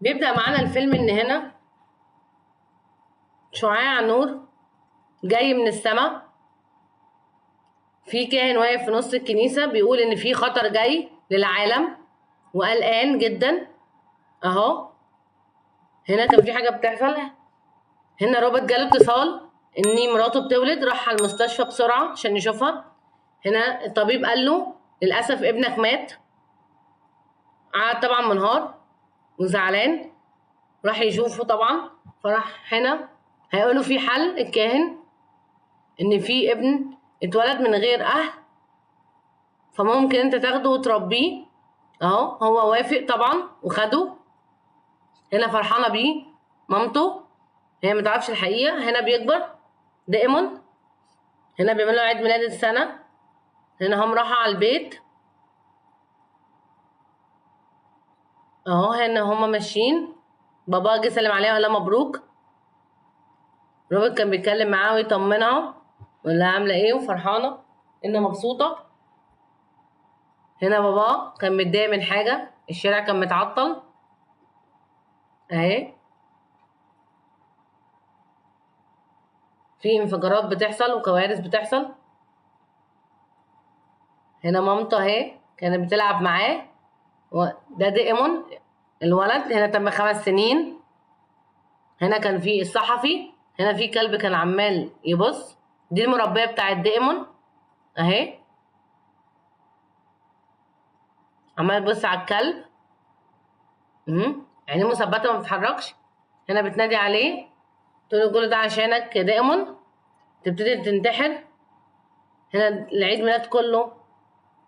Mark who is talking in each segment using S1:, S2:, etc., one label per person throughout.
S1: بيبدأ معانا الفيلم إن هنا شعاع نور جاي من السماء. في كاهن واقف في نص الكنيسة بيقول إن في خطر جاي للعالم وقلقان جدا. أهو هنا كان في حاجة بتحصل. هنا روبرت جاله اتصال إن مراته بتولد، راح على المستشفى بسرعة عشان يشوفها. هنا الطبيب قال له للأسف ابنك مات. قعد طبعا منهار وزعلان، راح يشوفه طبعا. فراح هنا هيقولوا في حل الكاهن ان في ابن اتولد من غير اهل، فممكن انت تاخده وتربيه. اهو هو وافق طبعا وخده. هنا فرحانه بيه مامته، هي متعرفش الحقيقه. هنا بيكبر دائما. هنا بيعملوا عيد ميلاد السنه. هنا هم راحوا على البيت. اهو هنا هم ماشيين، بابا جه سلم عليها وقال لها مبروك. روبرت كان بيتكلم معاها ويطمنها ويقول لها عامله ايه وفرحانه انها مبسوطه. هنا بابا كان متضايق من حاجه، الشارع كان متعطل اهي، في انفجارات بتحصل وكوارث بتحصل. هنا مامته اهي كانت بتلعب معاه، ده ديمون الولد. هنا تم 5 سنين. هنا كان في الصحفي. هنا في كلب كان عمال يبص. دي المربية بتاعت ديمون اهي، عمال يبص على الكلب. عينيه مثبتة ما بتتحركش. هنا بتنادي عليه تقول له كل ده عشانك يا ديمون. تبتدي تنتحر. هنا العيد ميلاد كله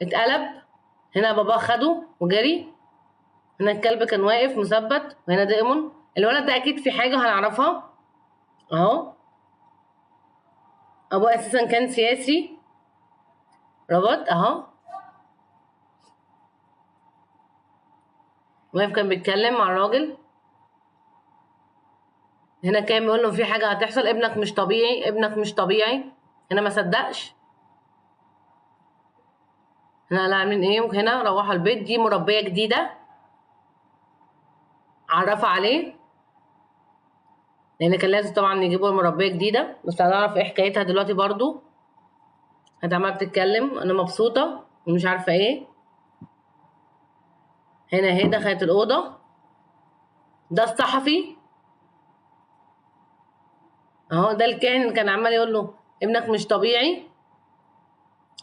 S1: اتقلب. هنا بابا خده وجري. هنا الكلب كان واقف مثبت. وهنا ديمون. الولد ده اكيد في حاجه هنعرفها. اهو ابوه اساسا كان سياسي ربط. اهو واقف كان بيتكلم مع الراجل. هنا كان بيقول له في حاجه هتحصل، ابنك مش طبيعي، ابنك مش طبيعي. هنا ما صدقش. هنا قال عاملين ايه. وهنا روحوا البيت. دي مربيه جديده عرفها عليه، لان كان لازم طبعا يجيبوا مربيه جديده. بس هنعرف ايه حكايتها دلوقتي برضو. هتعمل بتتكلم انا مبسوطه ومش عارفه ايه. هنا اهي دخلت الاوضه. ده الصحفي اهو. ده الكاهن اللي كان عمال يقول له ابنك مش طبيعي.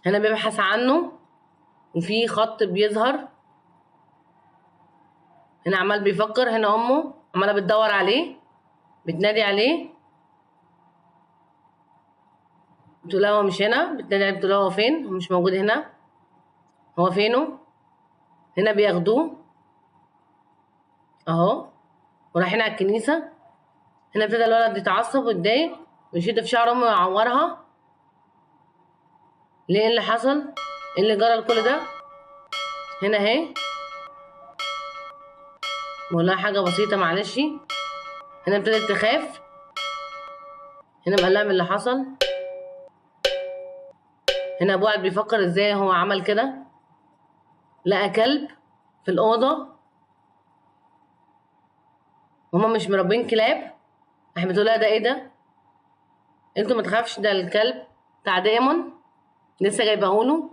S1: هنا بيبحث عنه وفي خط بيظهر. هنا عمال بيفكر. هنا امه عماله بتدور عليه، بتنادي عليه، بتقول له هو مش هنا. بتنادي عليه بتقول له هو فين، هو مش موجود هنا، هو فينه. هنا بياخدوه اهو ورايحين على الكنيسه. هنا ابتدى الولد يتعصب ويتضايق ويشد في شعر امه ويعورها. ليه؟ ايه اللي حصل؟ ايه اللي جرى لكل ده؟ هنا اهي بقول لها حاجه بسيطه معلش. هنا ابتدت تخاف. هنا بقول لها من اللي حصل. هنا ابوه قاعد بيفكر ازاي هو عمل كده. لقى كلب في الاوضه. هما مش مربين كلاب. احنا بتقول لها ده ايه ده؟ انتوا ما تخافش، ده الكلب بتاع دايمون لسه جايبهوله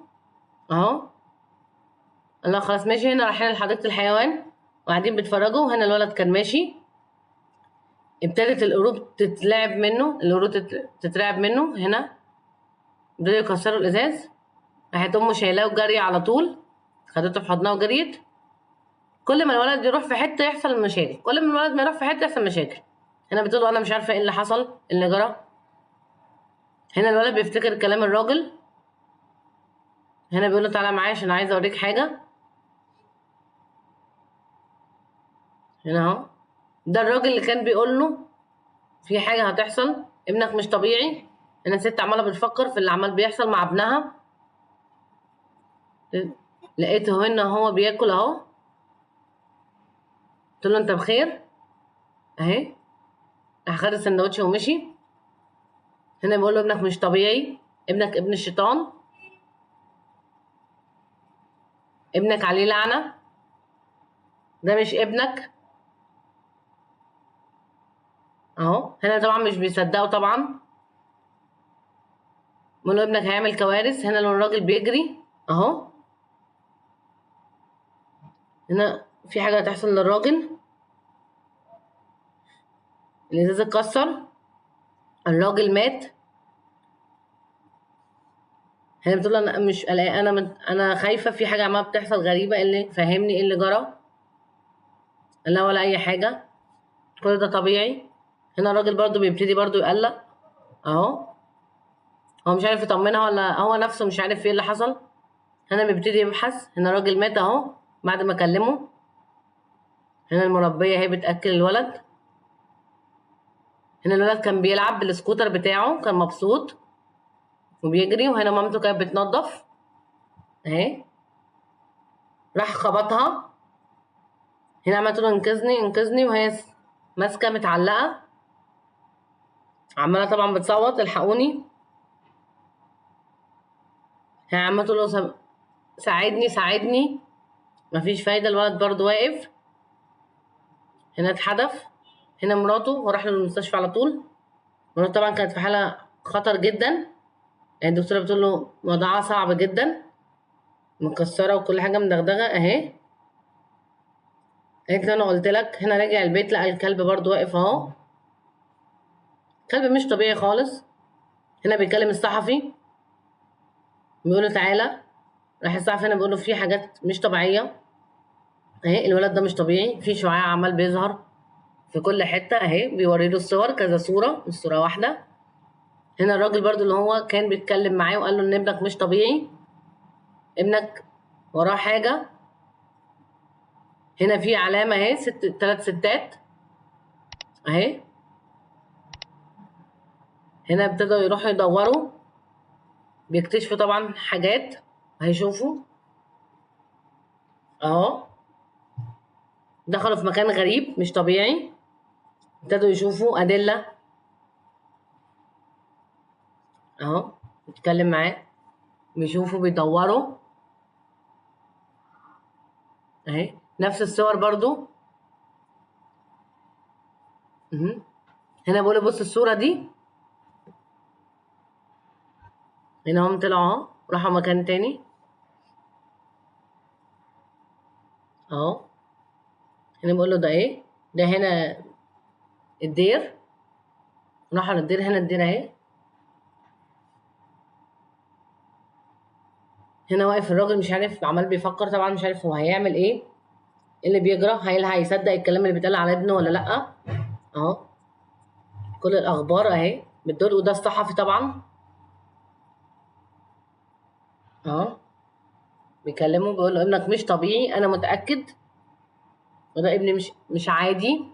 S1: اهو. الله خلاص ماشي. هنا رايحين لحديقه الحيوان وقاعدين بيتفرجوا. هنا الولد كان ماشي. ابتدت القرود تتلعب منه، القرود تترعب منه. هنا بدأوا يكسروا الازاز. راحت امه شايلاه وجري على طول، خدته في حضنها وجريت. كل ما الولد يروح في حته يحصل مشاكل، كل ما الولد ما يروح في حته يحصل مشاكل. هنا بتقول انا مش عارفه ايه اللي حصل، اللي جرى. هنا الولد بيفتكر كلام الراجل. هنا بيقول له تعالى معايا عشان عايزه اوريك حاجه. هنا اهو ده الراجل اللي كان بيقول له في حاجه هتحصل، ابنك مش طبيعي. هنا ست عماله بتفكر في اللي عمال بيحصل مع ابنها. لقيته هنا هو بياكل اهو. قلت له انت بخير اهي. راح خد السندوتش ومشي. هنا بيقول له ابنك مش طبيعي، ابنك ابن الشيطان، ابنك عليه لعنه، ده مش ابنك. اهو. هنا طبعا مش بيصدقوا طبعا، بيقول له ابنك هيعمل كوارث. هنا لو الراجل بيجري اهو، هنا في حاجه هتحصل للراجل، الازاز اتكسر، الراجل مات. هي بتقول انا مش قلقانه، انا خايفه، في حاجه عماله بتحصل غريبه، إيه اللي فهمني ايه اللي جرى؟ لا ولا اي حاجه، كل ده طبيعي. هنا الراجل برضو بيبتدي برضو يقلق اهو، هو مش عارف يطمنها ولا هو نفسه مش عارف ايه اللي حصل. هنا بيبتدي يبحث. هنا الراجل مات اهو بعد ما كلمه. هنا المربيه هي بتاكل الولد. هنا الولد كان بيلعب بالسكوتر بتاعه، كان مبسوط وبيجري. وهنا مامته كانت بتنظف اهي، راح خبطها. هنا عملت له انقذني انقذني، وهي ماسكه متعلقه عماله طبعا بتصوت الحقوني. هي عماله تقول له ساعدني ساعدني، مفيش فايده. الولد برضو واقف. هنا اتحدف. هنا مراته وراح للمستشفى على طول. مراته طبعا كانت في حاله خطر جدا، يعني الدكتوره بتقول له وضعها صعب جدا، مكسره وكل حاجه مدغدغه اهي. قالت له انا قلت لك. هنا رجع البيت لقى الكلب برضو واقف اهو، كلب مش طبيعي خالص. هنا بيكلم الصحفي بيقول له تعالى. راح الصحفي هنا بيقول له في حاجات مش طبيعيه اهي، الولد ده مش طبيعي، في شعاع عمال بيظهر في كل حته اهي. بيوري له الصور، كذا صوره مش صوره واحده. هنا الراجل برضو اللي هو كان بيتكلم معاه وقال له ان ابنك مش طبيعي، ابنك وراه حاجه. هنا في علامه اهي، 3 ستات اهي. هنا ابتدوا يروحوا يدوروا، بيكتشفوا طبعا حاجات، هيشوفوا اهو. دخلوا في مكان غريب مش طبيعي، ابتدوا يشوفوا أدلة اهو، بيتكلم معاه، بيشوفوا بيدوروا اهي. نفس الصور برضو. هنا بقول بص الصورة دي. هنا هم طلعوا اهو، راحوا مكان تاني اهو. هنا بقول له ده ايه؟ ده هنا الدير. راحوا للدير. هنا الدير اهي. هنا واقف الراجل مش عارف، عمال بيفكر طبعا، مش عارف هو هيعمل ايه، ايه اللي بيجرى، هل هيصدق الكلام اللي بيتقال على ابنه ولا لا اهو. كل الاخبار اهي بتدور، وده الصحفي طبعا اهو بيكلمه بيقول له ابنك مش طبيعي، انا متاكد، وده ابني مش عادي.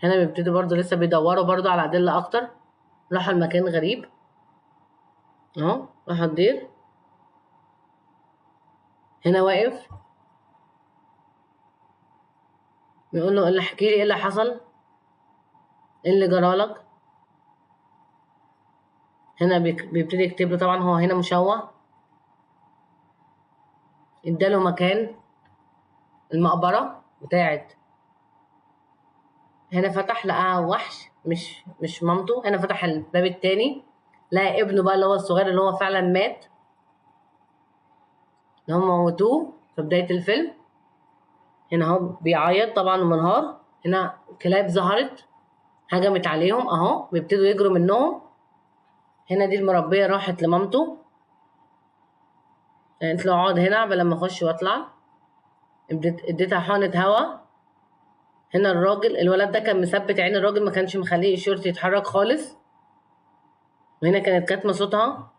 S1: هنا بيبتدوا برضو لسه بيدوروا برضو على ادله اكتر. راحوا المكان غريب اهو، راحوا الدير. هنا واقف بيقول له اللي احكي لي ايه اللي حصل، ايه اللي جرالك. هنا بيبتدي يكتب له طبعا، هو هنا مشوه. اداله مكان المقبره بتاعت. هنا فتح لقى وحش، مش مامته. هنا فتح الباب التاني لقى ابنه بقى اللي هو الصغير اللي هو فعلا مات، اللي هم موتوه في بداية الفيلم. هنا اهو بيعيط طبعا ومنهار. هنا كلاب ظهرت هجمت عليهم اهو، بيبتدوا يجروا منهم. هنا دي المربية راحت لمامته، قالت له اقعد هنا قبل ما اخش واطلع، اديتها حقنة هوا. هنا الولد ده كان مثبت عين الراجل، ما كانش مخليه الشرطي يتحرك خالص. وهنا كانت كاتمة صوتها.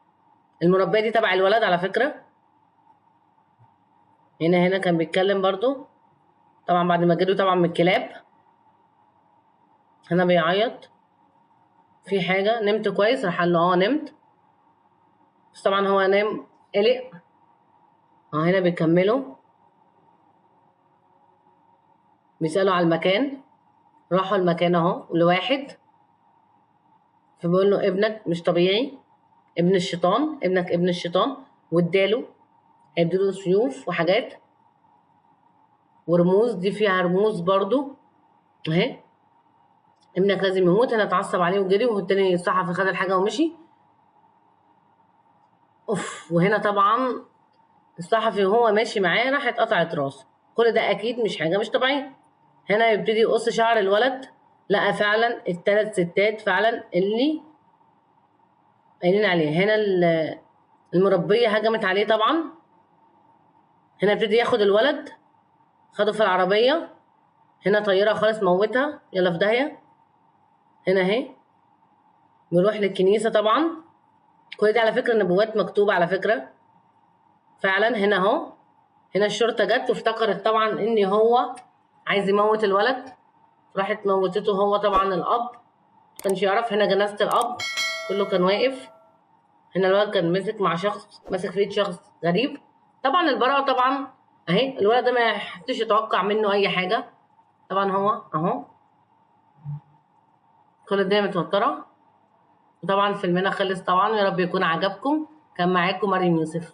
S1: المربية دي تبع الولد على فكرة. هنا كان بيتكلم برضو طبعا بعد ما جروا طبعا من الكلاب. هنا بيعيط في حاجة. نمت كويس؟ راح قال له اه نمت، بس طبعا هو نام قلق. هنا بيكملوا بيسألوا على المكان. راحوا المكان اهو لواحد، فبيقول له ابنك مش طبيعي، ابن الشيطان، ابنك ابن الشيطان. واداله، هيديله سيوف وحاجات ورموز، دي فيها رموز برضو اهي. ابنك لازم يموت. هنا اتعصب عليه وجري، والتاني الصحفي خد الحاجه ومشي. اوف. وهنا طبعا الصحفي وهو ماشي معاه راح اتقطعت راسه. كل ده اكيد مش حاجه مش طبيعيه. هنا يبتدي يقص شعر الولد، لقى فعلا الثلاث ستات فعلا اللي قايلين عليه. هنا المربيه هجمت عليه طبعا. هنا ابتدي ياخد الولد، خده في العربيه. هنا طيرها خالص، موتها، يلا في داهيه. هنا اهي بيروح للكنيسه طبعا. كل دي على فكره نبوات مكتوبه على فكره فعلا. هنا اهو، هنا الشرطه جت وافتكرت طبعا ان هو عايز يموت الولد، راحت موتته هو طبعا. الاب كانش يعرف. هنا جنازه الاب كله كان واقف. هنا الولد كان ماسك مع شخص، ماسك في ايد شخص غريب. طبعا البراءه طبعا اهي. الولد ده ما حدش يتوقع منه اي حاجه طبعا. هو اهو كل الدنيا متوتره. وطبعا فيلمنا خلص طبعا. يا رب يكون عجبكم. كان معاكم مريم يوسف.